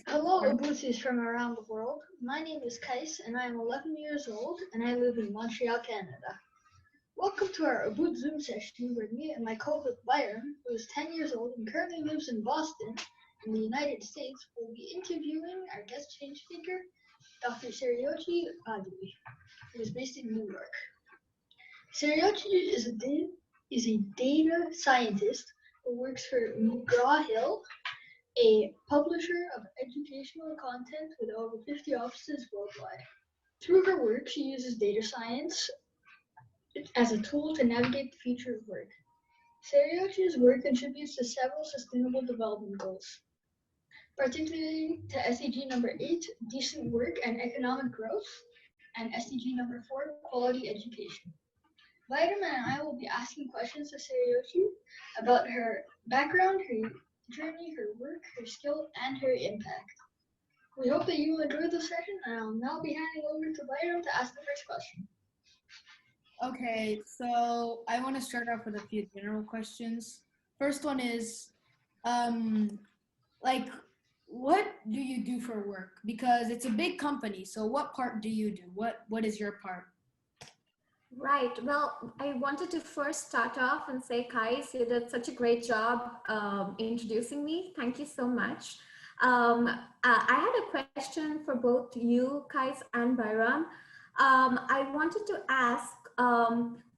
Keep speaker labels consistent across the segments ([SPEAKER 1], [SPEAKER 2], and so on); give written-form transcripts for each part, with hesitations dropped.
[SPEAKER 1] Hello, Oboots from around the world. My name is Kais, and I am 11 years old, and I live in Montreal, Canada. Welcome to our Oboot Zoom session where me and my co-host Bayrem, who is 10 years old and currently lives in Boston, in the United States, will be interviewing our guest change speaker, Dr. Sreyoshi Bahduri, who is based in New York. Sreyoshi is a data scientist who works for McGraw Hill, a publisher of educational content with over 50 offices worldwide. Through her work, she uses data science as a tool to navigate the future of work. Sereyoshi's work contributes to several sustainable development goals, particularly to SDG number 8, decent work and economic growth, and SDG number 4, quality education. Vitamin and I will be asking questions to Sereyoshi about her background, her journey, her work, her skill, and her impact. We hope that you will enjoy the session, and I'll now be handing over to Bayram to ask the first question.
[SPEAKER 2] Okay, so I want to start off with a few general questions. First one is, what do you do for work? Because it's a big company, so what part do you do? What is your part?
[SPEAKER 3] Right. Well, I wanted to first start off and say, Kais, you did such a great job introducing me. Thank you so much. I had a question for both you, Kais, and Bayram. I wanted to ask,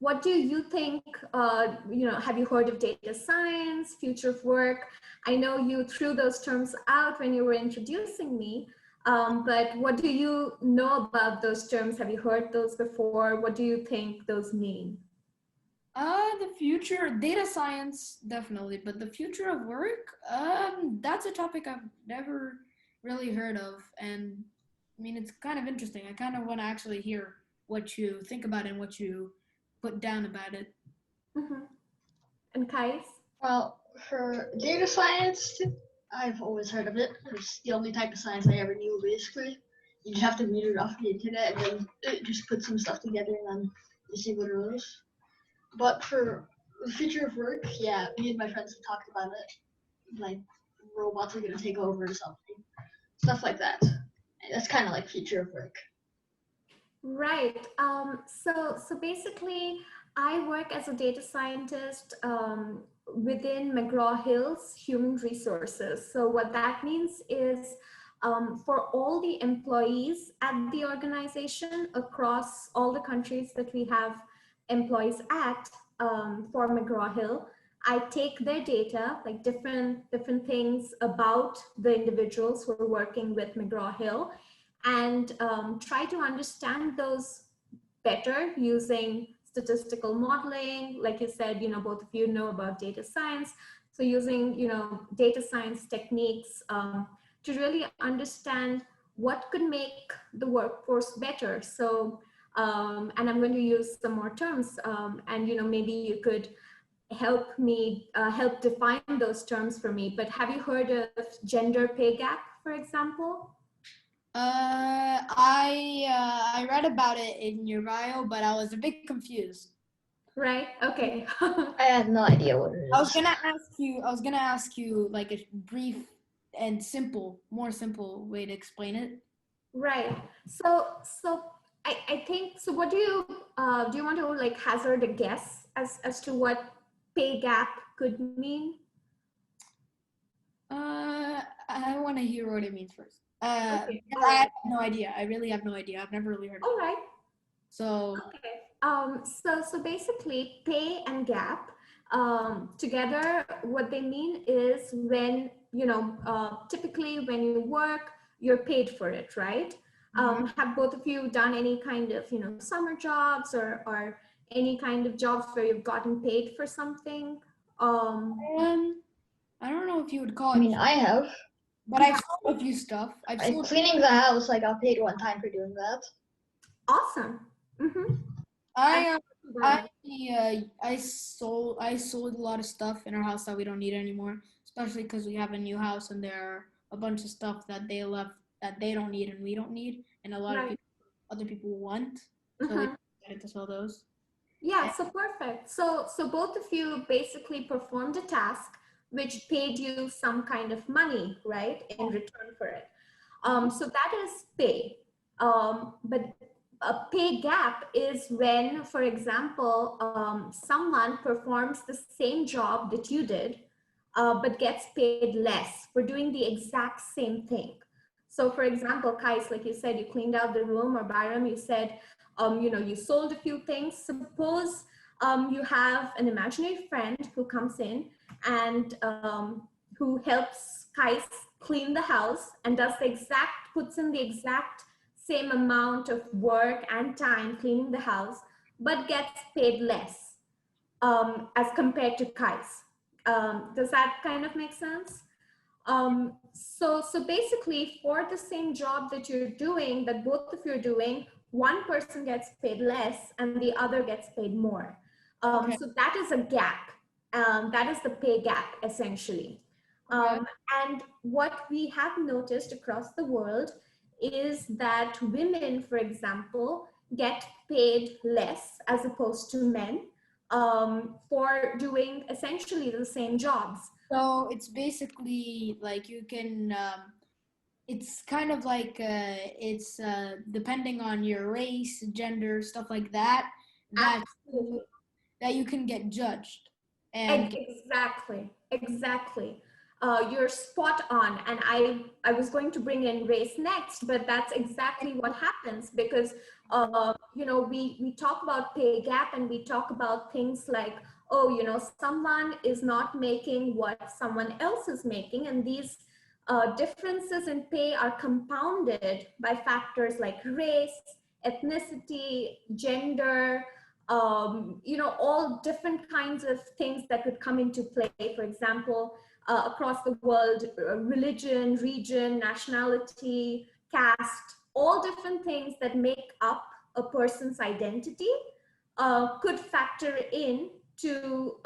[SPEAKER 3] what do you think, have you heard of data science, future of work? I know you threw those terms out when you were introducing me. But what do you know about those terms? Have you heard those before? What do you think those mean?
[SPEAKER 2] The future, data science, definitely, but the future of work, that's a topic I've never really heard of. And I mean, it's kind of interesting. I kind of want to actually hear what you think about it and what you put down about it.
[SPEAKER 3] Mm-hmm. And Kais?
[SPEAKER 1] Well, for data science, I've always heard of it. It's the only type of science I ever knew, basically. You just have to read it off the internet and then it just put some stuff together and then you see what it is. But for the future of work, yeah, me and my friends have talked about it. Like, robots are going to take over or something. Stuff like that. And that's kind of like future of work.
[SPEAKER 3] Right. So basically, I work as a data scientist within McGraw Hill's human resources. So what that means is for all the employees at the organization across all the countries that we have employees at for McGraw Hill, I take their data, like different things about the individuals who are working with McGraw Hill, and try to understand those better using statistical modeling. Like you said, both of you know about data science. So using, data science techniques to really understand what could make the workforce better. So, and I'm going to use some more terms and, maybe you could help me, help define those terms for me. But have you heard of gender pay gap, for example?
[SPEAKER 2] I read about it in your bio, but I was a bit confused.
[SPEAKER 3] Right. Okay.
[SPEAKER 1] I had no idea what it is.
[SPEAKER 2] I was gonna ask you like a brief and more simple way to explain it.
[SPEAKER 3] Right. So I think so. What do you want to like hazard a guess as to what pay gap could mean?
[SPEAKER 2] I want to hear what it means first.
[SPEAKER 3] Okay.
[SPEAKER 2] I have no idea. I really have no idea. I've never really heard of it.
[SPEAKER 3] All right.
[SPEAKER 2] So
[SPEAKER 3] okay. So basically, pay and gap together, what they mean is when typically when you work, you're paid for it, right? Have both of you done any kind of summer jobs or any kind of jobs where you've gotten paid for something?
[SPEAKER 2] I don't know if you would call it.
[SPEAKER 1] I mean, I have.
[SPEAKER 2] But I've sold a few stuff.
[SPEAKER 1] Cleaning the house, I got paid one time for doing that.
[SPEAKER 3] Awesome. Mm-hmm.
[SPEAKER 2] I sold a lot of stuff in our house that we don't need anymore, especially because we have a new house and there are a bunch of stuff that they left that they don't need and we don't need, and a lot of other people want. So we decided to sell those.
[SPEAKER 3] Yeah, so perfect. So both of you basically performed a task which paid you some kind of money, right, in return for it. So that is pay. But a pay gap is when, for example, someone performs the same job that you did, but gets paid less for doing the exact same thing. So for example, Kais, like you said, you cleaned out the room, or Bayram, you said, you sold a few things. Suppose you have an imaginary friend who comes in and who helps Kais clean the house and puts in the exact same amount of work and time cleaning the house, but gets paid less as compared to Kais. Does that kind of make sense? So basically, for the same job that you're doing, that both of you are doing, one person gets paid less and the other gets paid more.
[SPEAKER 2] Okay.
[SPEAKER 3] So that is a gap. That is the pay gap, essentially.
[SPEAKER 2] Okay.
[SPEAKER 3] And what we have noticed across the world is that women, for example, get paid less as opposed to men for doing essentially the same jobs.
[SPEAKER 2] So it's basically like you can, it's kind of like it's depending on your race, gender, stuff like that, that
[SPEAKER 3] Absolutely.
[SPEAKER 2] that you can get judged. And
[SPEAKER 3] Exactly. You're spot on. And I was going to bring in race next, but that's exactly what happens because, we talk about pay gap and we talk about things like, oh, someone is not making what someone else is making. And these differences in pay are compounded by factors like race, ethnicity, gender, all different kinds of things that could come into play. For example, across the world, religion, region, nationality, caste, all different things that make up a person's identity could factor in to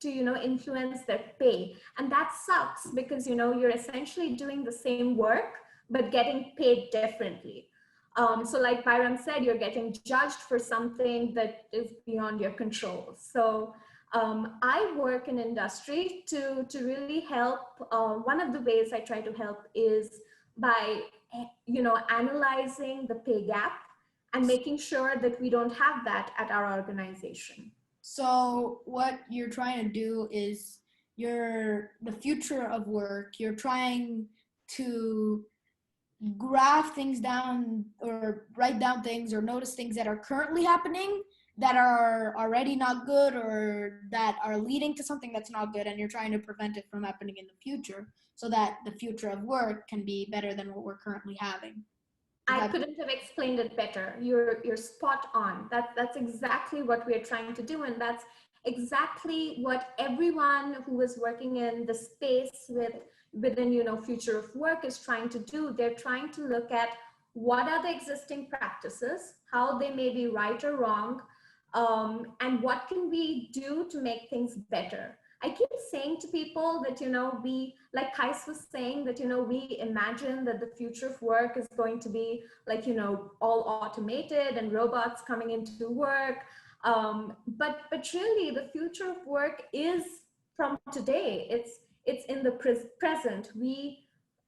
[SPEAKER 3] influence their pay. And that sucks because you're essentially doing the same work but getting paid differently. So like Byram said, you're getting judged for something that is beyond your control. So I work in industry to really help. One of the ways I try to help is by analyzing the pay gap and making sure that we don't have that at our organization.
[SPEAKER 2] so what you're trying to do is the future of work, you're trying to graph things down or write down things or notice things that are currently happening that are already not good or that are leading to something that's not good, and you're trying to prevent it from happening in the future so that the future of work can be better than what we're currently having.
[SPEAKER 3] I couldn't have explained it better. You're spot on. That's exactly what we're trying to do, and that's exactly what everyone who is working in the space within future of work is trying to do. They're trying to look at what are the existing practices, how they may be right or wrong, and what can we do to make things better. I keep saying to people that, we, like Kais was saying, that, we imagine that the future of work is going to be like, all automated and robots coming into work. But really the future of work is from today. It's in the present.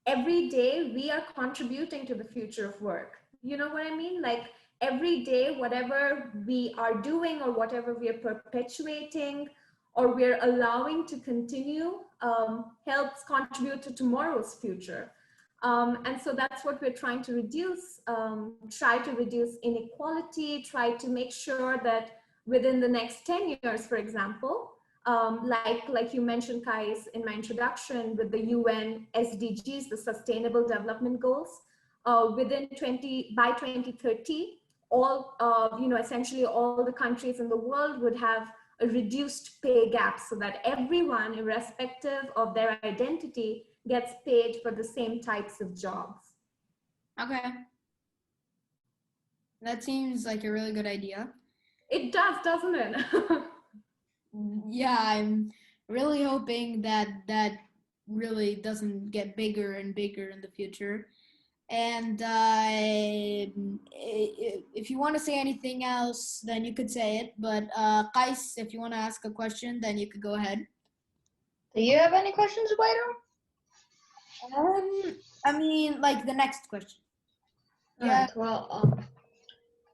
[SPEAKER 3] Every day we are contributing to the future of work. You know what I mean? Like every day, whatever we are doing or whatever we are perpetuating or we're allowing to continue helps contribute to tomorrow's future. And so that's what we're trying to reduce, try to reduce inequality, try to make sure that within the next 10 years, for example, like you mentioned, Kais, in my introduction with the UN SDGs, the Sustainable Development Goals, by 2030, essentially all the countries in the world would have a reduced pay gap so that everyone, irrespective of their identity, gets paid for the same types of jobs.
[SPEAKER 2] Okay. That seems like a really good idea.
[SPEAKER 3] It does, doesn't it?
[SPEAKER 2] Yeah, I'm really hoping that that really doesn't get bigger and bigger in the future. And if you want to say anything else, then you could say it. But Kais, if you want to ask a question, then you could go ahead.
[SPEAKER 1] Do you have any questions, Bayrem?
[SPEAKER 2] I mean, like the next question. Yeah.
[SPEAKER 1] Alright, well,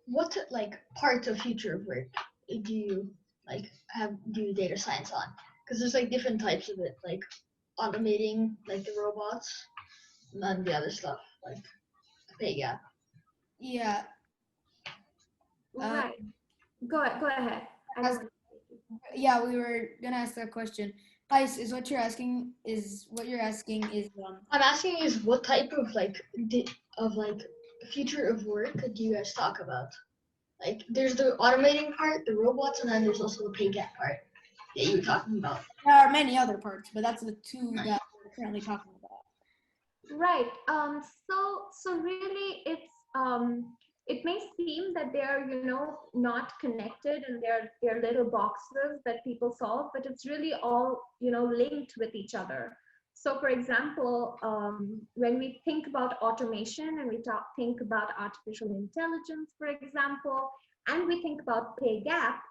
[SPEAKER 1] what like parts of future of work do you like do data science on? Because there's like different types of it, like automating like the robots and then the other stuff, like the pay gap.
[SPEAKER 2] Yeah.
[SPEAKER 3] Right. Go ahead. I don't.
[SPEAKER 2] Yeah, we were gonna ask that question. Ice, is what you're asking is
[SPEAKER 1] I'm asking is what type of future of work do you guys talk about? Like there's the automating part, the robots, and then there's also the pay gap part that you were talking about.
[SPEAKER 2] there are many other parts, but that's the two that we're currently talking about.
[SPEAKER 3] Right. So really, it may seem that they're not connected and they're little boxes that people solve, but it's really all linked with each other. So, for example, when we think about automation and we think about artificial intelligence, for example, and we think about pay gap,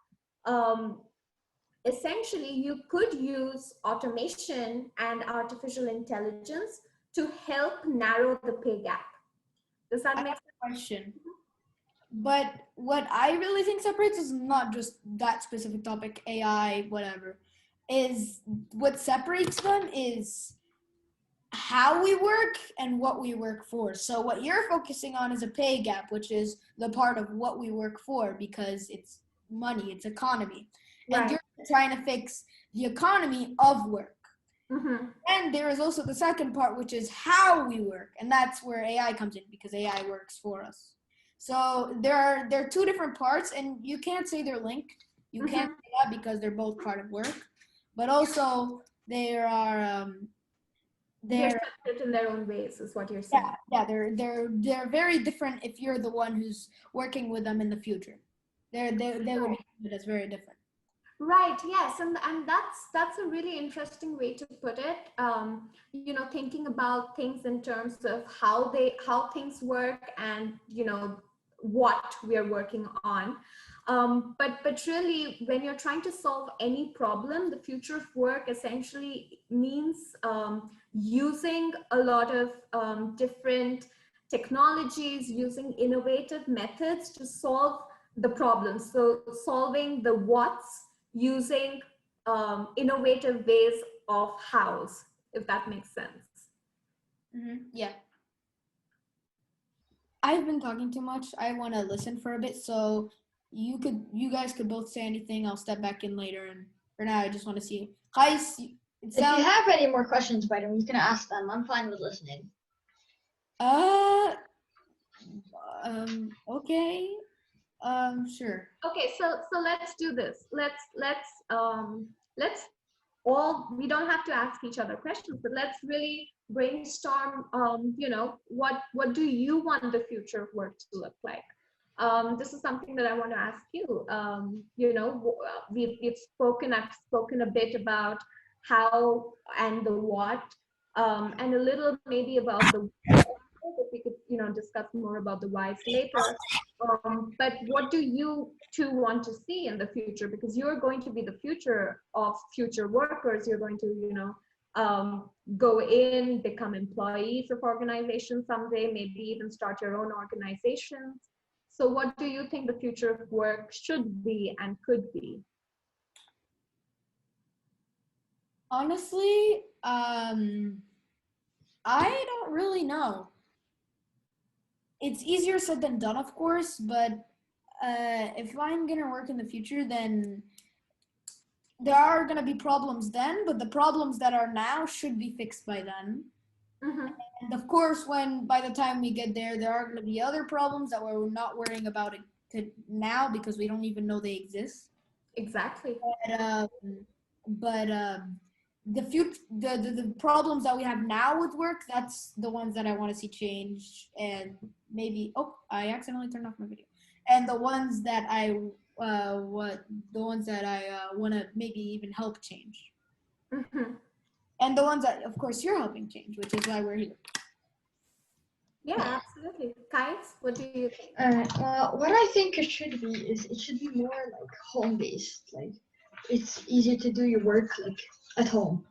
[SPEAKER 3] essentially you could use automation and artificial intelligence to help narrow the pay gap. Does that make sense?
[SPEAKER 2] Question. But what I really think separates is not just that specific topic, AI, whatever. Is what separates them is how we work and what we work for. So what you're focusing on is a pay gap, which is the part of what we work for because it's money, it's economy.
[SPEAKER 3] Right.
[SPEAKER 2] And you're trying to fix the economy of work.
[SPEAKER 3] Mm-hmm.
[SPEAKER 2] And there is also the second part, which is how we work. And that's where AI comes in because AI works for us. So there are two different parts and you can't say they're linked. You
[SPEAKER 3] Mm-hmm.
[SPEAKER 2] can't say that because they're both part of work. But also they're
[SPEAKER 3] separate in their own ways, is what you're saying.
[SPEAKER 2] Yeah, they're very different if you're the one who's working with them in the future. They would be as very different.
[SPEAKER 3] Right. Yes, and that's a really interesting way to put it. Thinking about things in terms of how things work and what we are working on. But really, when you're trying to solve any problem, the future of work essentially means using a lot of different technologies, using innovative methods to solve the problems. So solving the what's using innovative ways of hows, if that makes sense.
[SPEAKER 2] Mm-hmm. Yeah. I've been talking too much. I want to listen for a bit, so you guys could both say anything. I'll step back in later, and for now, I just want to see. Guys,
[SPEAKER 1] if you have any more questions, Bayrem, you can ask them. I'm fine with listening.
[SPEAKER 2] Okay. Sure.
[SPEAKER 3] Okay, so let's do this. Let's all, we don't have to ask each other questions, but let's really brainstorm. What do you want the future of work to look like? This is something that I want to ask you. I've spoken a bit about how and the what, and a little maybe about the why. If we could discuss more about the whys later. But what do you two want to see in the future? Because you're going to be the future of future workers. You're going to go in, become employees of organizations someday, maybe even start your own organizations. So what do you think the future of work should be and could be?
[SPEAKER 2] Honestly, I don't really know. It's easier said than done, of course, but if I'm gonna work in the future, then there are gonna be problems then, but the problems that are now should be fixed by then. Mm-hmm. And of course, by the time we get there, there are gonna be other problems that we're not worrying about it now because we don't even know they exist.
[SPEAKER 3] Exactly.
[SPEAKER 2] But the problems that we have now with work, that's the ones that I want to see change. And maybe I accidentally turned off my video. And the ones that I want to maybe even help change. Mm-hmm. And the ones that, of course, you're helping change, which is why we're here.
[SPEAKER 3] Yeah, absolutely. Kais, what do you think?
[SPEAKER 1] What I think it should be is it should be more like home-based. Like it's easier to do your work like at home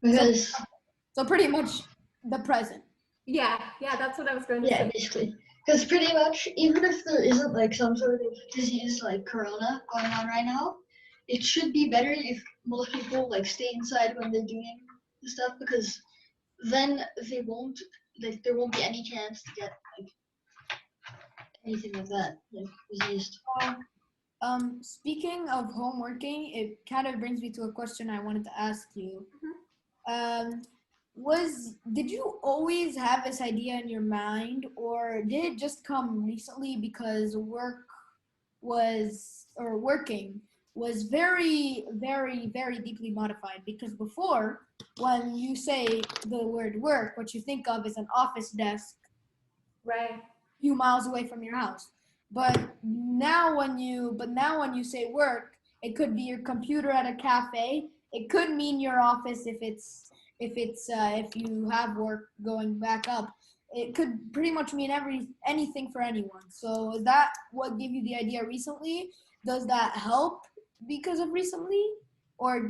[SPEAKER 1] because
[SPEAKER 2] So pretty much the present.
[SPEAKER 3] Yeah, that's what I was going to
[SPEAKER 1] Yeah,
[SPEAKER 3] say.
[SPEAKER 1] basically. Because pretty much, even if there isn't like some sort of disease like corona going on right now, it should be better if most people like stay inside when they're doing the stuff, because then they won't like there won't be any chance to get like anything like that, like disease.
[SPEAKER 2] Speaking of home working, it kind of brings me to a question I wanted to ask you. Um, did you always have this idea in your mind, or did it just come recently because working was very, very, very deeply modified? Because before, when you say the word work, what you think of is an office desk
[SPEAKER 3] Right.
[SPEAKER 2] few miles away from your house. But now when you say work, it could be your computer at a cafe. It could mean your office if you have work going back up. It could pretty much mean anything for anyone. So is that what gave you the idea recently? Does that help because of recently, or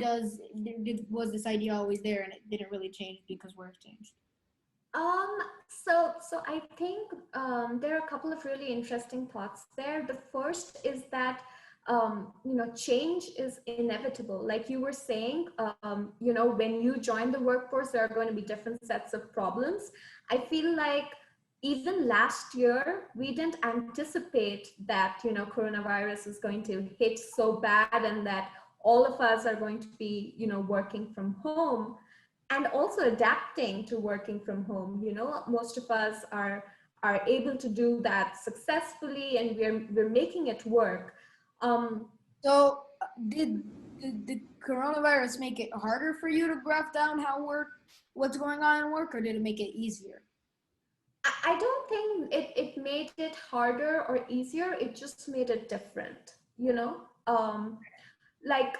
[SPEAKER 2] was this idea always there and it didn't really change because work changed?
[SPEAKER 3] Um, so I think there are a couple of really interesting thoughts there. The first is that change is inevitable. Like you were saying, when you join the workforce, there are going to be different sets of problems. I feel like even last year, we didn't anticipate that coronavirus is going to hit so bad and that all of us are going to be working from home and also adapting to working from home. Most of us are able to do that successfully, and we're making it work. um,
[SPEAKER 2] So did coronavirus make it harder for you to graph down what's going on in work, or did it make it easier?
[SPEAKER 3] I don't think it made it harder or easier. It just made it different, like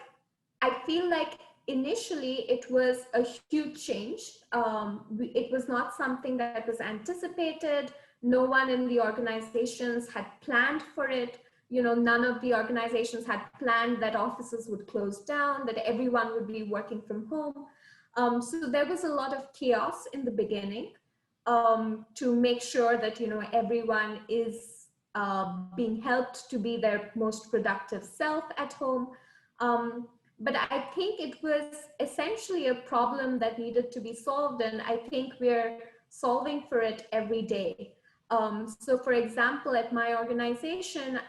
[SPEAKER 3] I feel like initially it was a huge change. It was not something that was anticipated. No one in the organizations had planned for it. None of the organizations had planned that offices would close down, that everyone would be working from home. So there was a lot of chaos in the beginning, to make sure that everyone is being helped to be their most productive self at home. But I think it was essentially a problem that needed to be solved, and I think we're solving for it every day. So, for example, at my organization,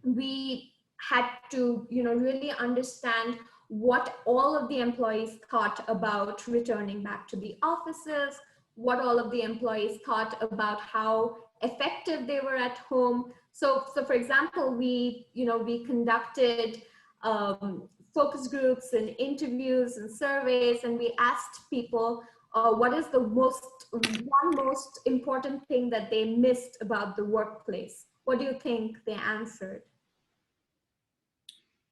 [SPEAKER 3] we had to, really understand what all of the employees thought about returning back to the offices, what all of the employees thought about how effective they were at home. So for example, we conducted focus groups and interviews and surveys, and we asked people what is the most important thing that they missed about the workplace. What do you think they answered?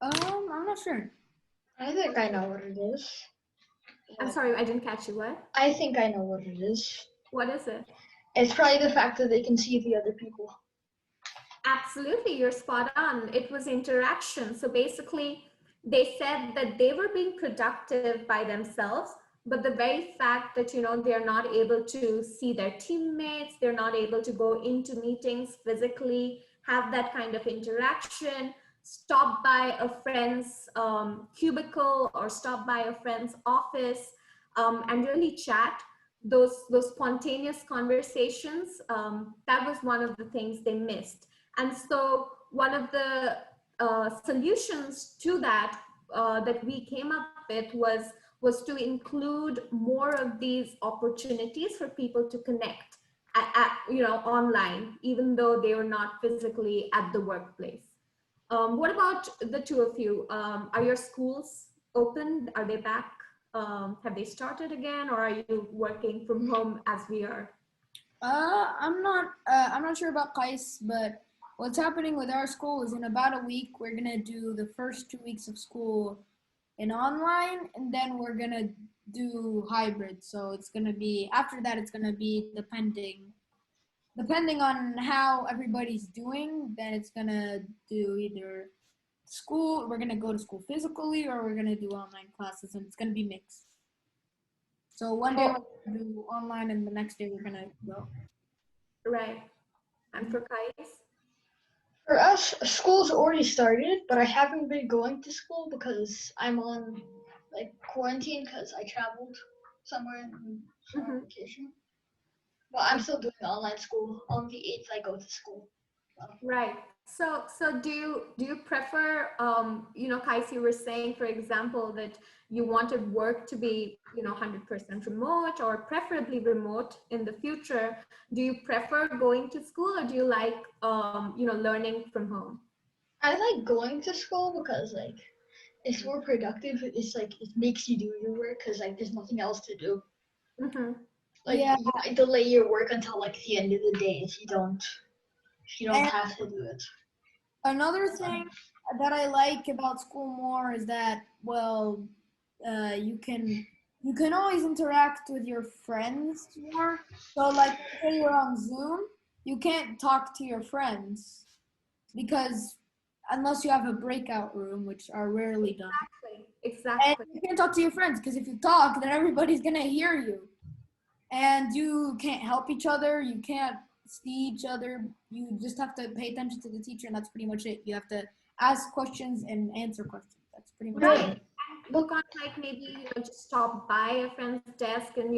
[SPEAKER 2] I'm not sure.
[SPEAKER 1] I think I know what it is.
[SPEAKER 3] I'm sorry, I didn't catch you. What?
[SPEAKER 1] I think I know what it is.
[SPEAKER 3] What is it?
[SPEAKER 1] It's probably the fact that they can see the other people.
[SPEAKER 3] Absolutely, you're spot on. It was interaction. So basically, they said that they were being productive by themselves, but the very fact that they're not able to see their teammates, they're not able to go into meetings physically, have that kind of interaction, stop by a friend's cubicle or stop by a friend's office, and really chat. Those spontaneous conversations, that was one of the things they missed. And so one of the solutions to that, that we came up with was to include more of these opportunities for people to connect online, even though they were not physically at the workplace. What about the two of you? Are your schools open? Are they back? Have they started again, or are you working from home as we are?
[SPEAKER 2] I'm not sure about Kais, but what's happening with our school is in about a week we're gonna do the first 2 weeks of school in online, and then we're gonna do hybrid. So it's gonna be after that. It's gonna be depending on how everybody's doing. Then it's gonna do either school. We're gonna go to school physically, or we're gonna do online classes, and it's gonna be mixed. So one day we're gonna do online, and the next day we're gonna go.
[SPEAKER 3] Right. And for Kais?
[SPEAKER 1] For us, school's already started, but I haven't been going to school because I'm on like quarantine because I traveled somewhere in summer vacation. But I'm still doing online school. On the 8th, I go to school.
[SPEAKER 3] Right. So do you prefer, Kais, you were saying, for example, that you wanted work to be, 100% remote or preferably remote in the future. Do you prefer going to school, or do you like, learning from home?
[SPEAKER 1] I like going to school because like it's more productive. It's like it makes you do your work because like there's nothing else to do.
[SPEAKER 3] Mm-hmm.
[SPEAKER 1] Like
[SPEAKER 2] Yeah.
[SPEAKER 1] you might delay your work until like the end of the day if you don't
[SPEAKER 2] And
[SPEAKER 1] have to do it.
[SPEAKER 2] another thing that I like about school more is that, well, you can always interact with your friends more. So like, say you're on Zoom, you can't talk to your friends because unless you have a breakout room, which are rarely done. And
[SPEAKER 3] Exactly.
[SPEAKER 2] you can't talk to your friends because if you talk, then everybody's gonna hear you, and you can't help each other. You can't see each other. You just have to pay attention to the teacher, and that's pretty much it. You have to ask questions and answer questions. That's pretty much
[SPEAKER 3] Right.
[SPEAKER 2] it.
[SPEAKER 3] You can't, like, maybe, just stop by a friend's desk and,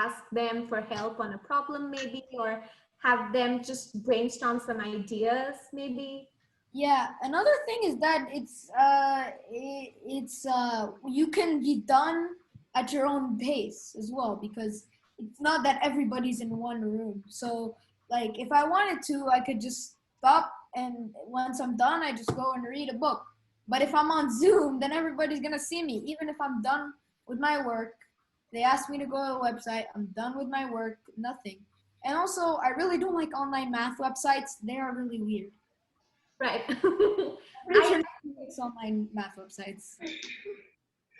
[SPEAKER 3] ask them for help on a problem maybe, or have them just brainstorm some ideas maybe.
[SPEAKER 2] Yeah. Another thing is that you can be done at your own pace as well, because it's not that everybody's in one room. So like if I wanted to, I could just stop, and once I'm done, I just go and read a book. But if I'm on Zoom, then everybody's gonna see me. Even if I'm done with my work, they ask me to go to a website, I'm done with my work, nothing. And also, I really don't like online math websites. They are really weird.
[SPEAKER 3] Right.
[SPEAKER 2] Pretty
[SPEAKER 3] I
[SPEAKER 2] sure it's online math websites.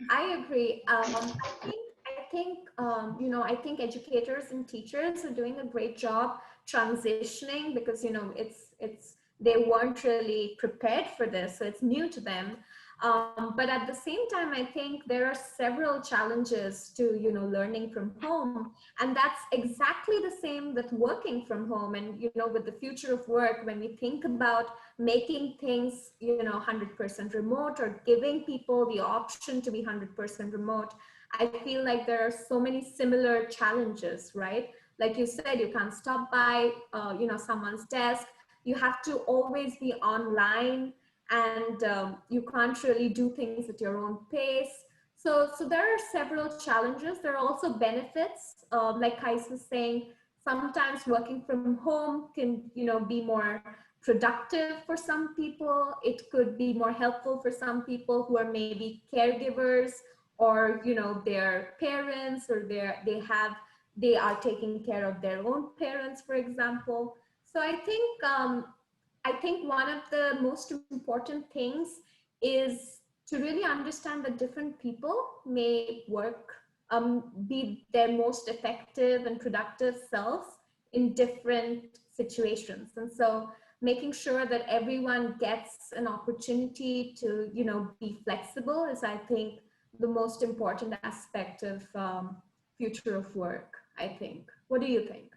[SPEAKER 3] I agree. I think educators and teachers are doing a great job transitioning, because it's they weren't really prepared for this, so it's new to them. But at the same time, I think there are several challenges to learning from home, and that's exactly the same with working from home. And with the future of work, when we think about making things 100% remote, or giving people the option to be 100% remote, I feel like there are so many similar challenges, right? Like you said, you can't stop by someone's desk. You have to always be online, and you can't really do things at your own pace. So there are several challenges. There are also benefits, like Kais was saying. Sometimes working from home can be more productive for some people. It could be more helpful for some people who are maybe caregivers, or their parents, or they are taking care of their own parents, for example. So I think one of the most important things is to really understand that different people may be their most effective and productive selves in different situations. And so making sure that everyone gets an opportunity to, be flexible is, I think, the most important aspect of future of work, I think. What do you think?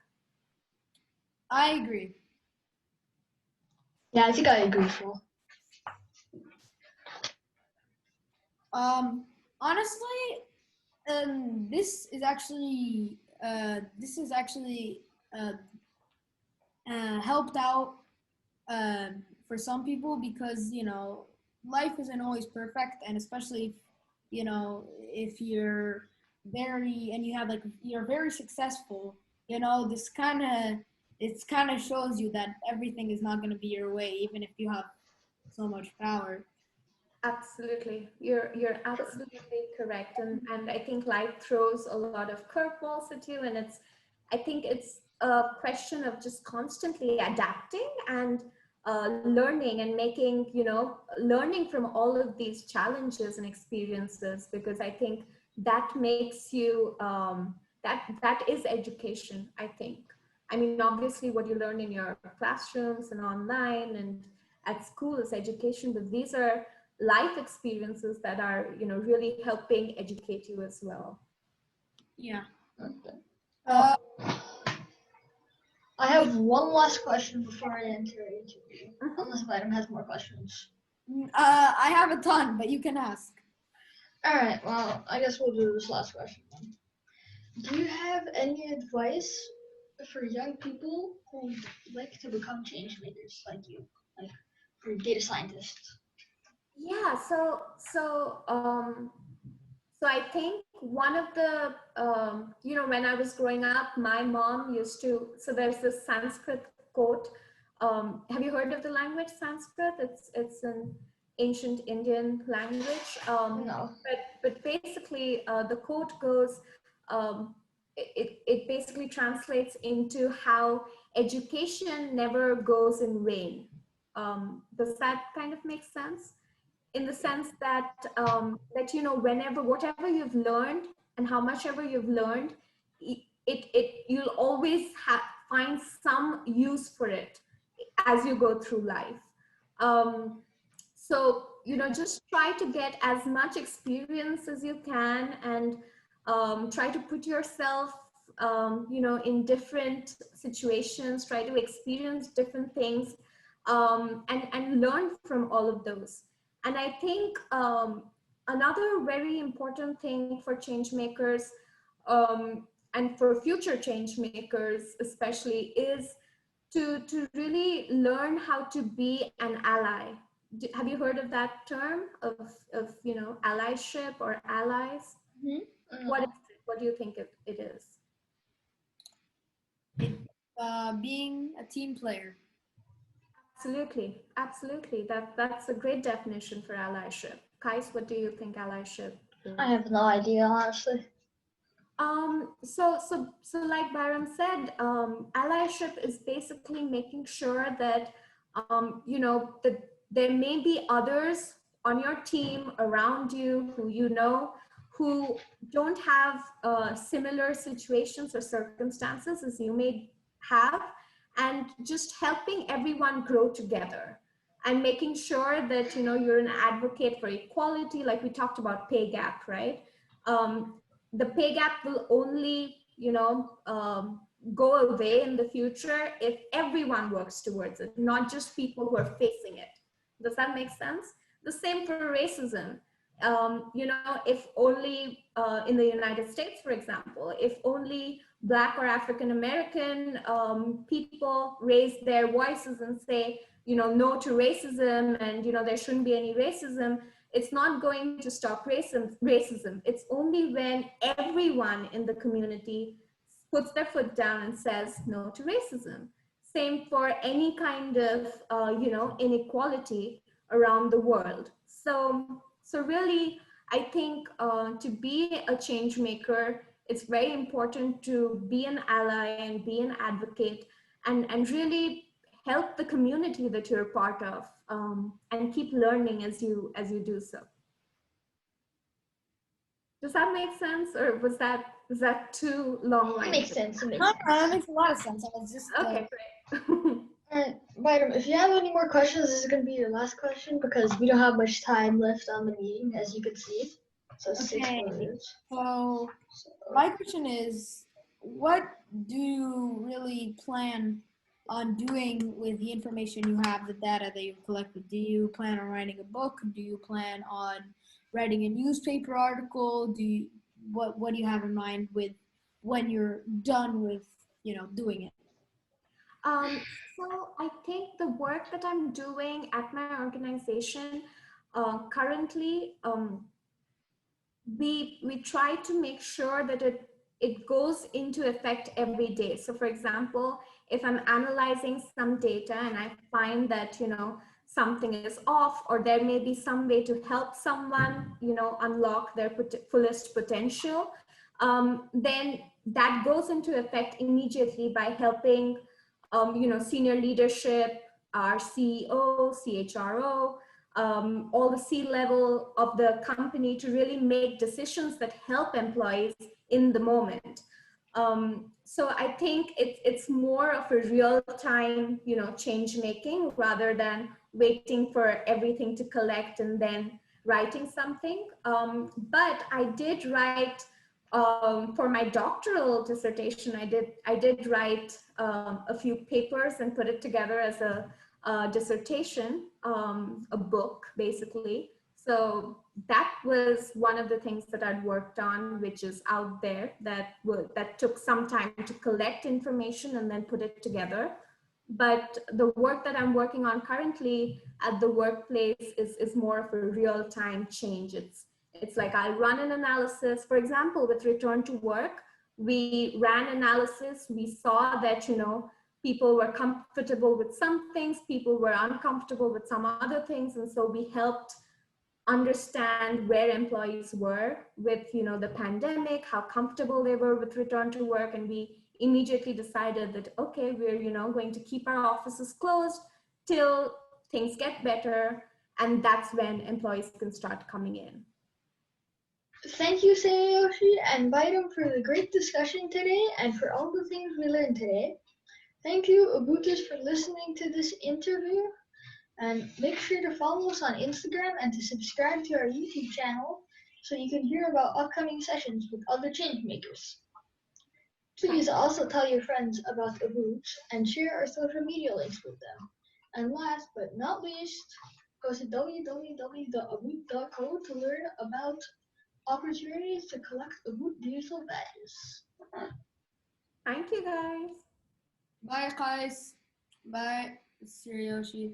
[SPEAKER 2] I agree.
[SPEAKER 1] Yeah, I think I agree, Phil.
[SPEAKER 2] Honestly, this is actually uh, helped out for some people, because life isn't always perfect, and especially if if you're very and you have like you're very successful, this kind of shows you that everything is not going to be your way, even if you have so much power.
[SPEAKER 3] Absolutely. You're absolutely correct. And I think life throws a lot of curveballs at you, and I think it's a question of just constantly adapting and learning, and learning from all of these challenges and experiences, because I think that makes you that is education, I think. I mean, obviously what you learn in your classrooms and online and at school is education, but these are life experiences that are really helping educate you as well.
[SPEAKER 2] Yeah.
[SPEAKER 1] Okay.
[SPEAKER 2] Uh,
[SPEAKER 1] I have one last question before I enter the interview,
[SPEAKER 3] Mhm.
[SPEAKER 1] unless Bayrem has more questions.
[SPEAKER 2] I have a ton, but you can ask.
[SPEAKER 1] All right. Well, I guess we'll do this last question then. Do you have any advice for young people who like to become change makers like you, like for data scientists?
[SPEAKER 3] Yeah, so I think one of the when I was growing up, my mom used to. So there's this Sanskrit quote. Have you heard of the language Sanskrit? It's an ancient Indian language.
[SPEAKER 1] No.
[SPEAKER 3] But basically, the quote goes. It basically translates into how education never goes in vain. Does that kind of make sense? In the sense that whenever whatever you've learned and how much ever you've learned, you'll always find some use for it as you go through life. So just try to get as much experience as you can, and try to put yourself in different situations, try to experience different things, and learn from all of those. And I think another very important thing for change makers, and for future change makers especially, is to really learn how to be an ally. Have you heard of that term of allyship or allies? What is
[SPEAKER 1] No.
[SPEAKER 3] it? What do you think it is?
[SPEAKER 2] Being a team player.
[SPEAKER 3] Absolutely, absolutely. That's a great definition for allyship. Kais, what do you think allyship is?
[SPEAKER 1] I have no idea, honestly.
[SPEAKER 3] So like Byron said, allyship is basically making sure that that there may be others on your team around you who don't have similar situations or circumstances as you may have, and just helping everyone grow together, and making sure that you're an advocate for equality, like we talked about pay gap, right? The pay gap will only go away in the future if everyone works towards it, not just people who are facing it. Does that make sense? The same for racism. If only in the United States, for example, if only Black or African American people raise their voices and say no to racism, and there shouldn't be any racism, it's not going to stop racism. It's only when everyone in the community puts their foot down and says no to racism. Same for any kind of inequality around the world. So really, I think to be a change maker, it's very important to be an ally and be an advocate, and really help the community that you're a part of, and keep learning as you do so. Does that make sense, or was that too long-winded?
[SPEAKER 1] It makes sense. It makes
[SPEAKER 2] No,
[SPEAKER 1] sense.
[SPEAKER 2] that makes a lot of sense. I was just
[SPEAKER 3] Okay, great.
[SPEAKER 1] Alright, Byram, if you have any more questions, this is going to be your last question because we don't have much time left on the meeting, as you can see. So
[SPEAKER 2] Okay.
[SPEAKER 1] 6 more minutes.
[SPEAKER 2] So my question is, what do you really plan on doing with the information you have, the data that you've collected? Do you plan on writing a book? Do you plan on writing a newspaper article? What do you have in mind with when you're done with doing it?
[SPEAKER 3] So I think the work that I'm doing at my organization currently, we try to make sure that it goes into effect every day. So for example, if I'm analyzing some data and I find that something is off, or there may be some way to help someone unlock their fullest potential, then that goes into effect immediately by helping senior leadership, our CEO, CHRO, all the C-level of the company, to really make decisions that help employees in the moment. So I think it's more of a real-time, change making, rather than waiting for everything to collect and then writing something. But I did write For my doctoral dissertation, I did write a few papers and put it together as a dissertation, a book basically. So that was one of the things that I'd worked on, which is out there, that took some time to collect information and then put it together. But the work that I'm working on currently at the workplace is more of a real-time change. It's like I'll run an analysis. For example, with return to work, we ran analysis. We saw that, people were comfortable with some things, people were uncomfortable with some other things. And so we helped understand where employees were with, the pandemic, how comfortable they were with return to work. And we immediately decided that, okay, we're, going to keep our offices closed till things get better. And that's when employees can start coming in.
[SPEAKER 1] Thank you, Sreyoshi and Bayrem, for the great discussion today and for all the things we learned today. Thank you, Obooters, for listening to this interview. And make sure to follow us on Instagram and to subscribe to our YouTube channel so you can hear about upcoming sessions with other changemakers. Please also tell your friends about Oboot and share our social media links with them. And last but not least, go to www.oboot.co to learn about opportunities to collect Oboot digital badges.
[SPEAKER 3] Thank you, guys.
[SPEAKER 2] Bye, guys. Bye, Sreyoshi.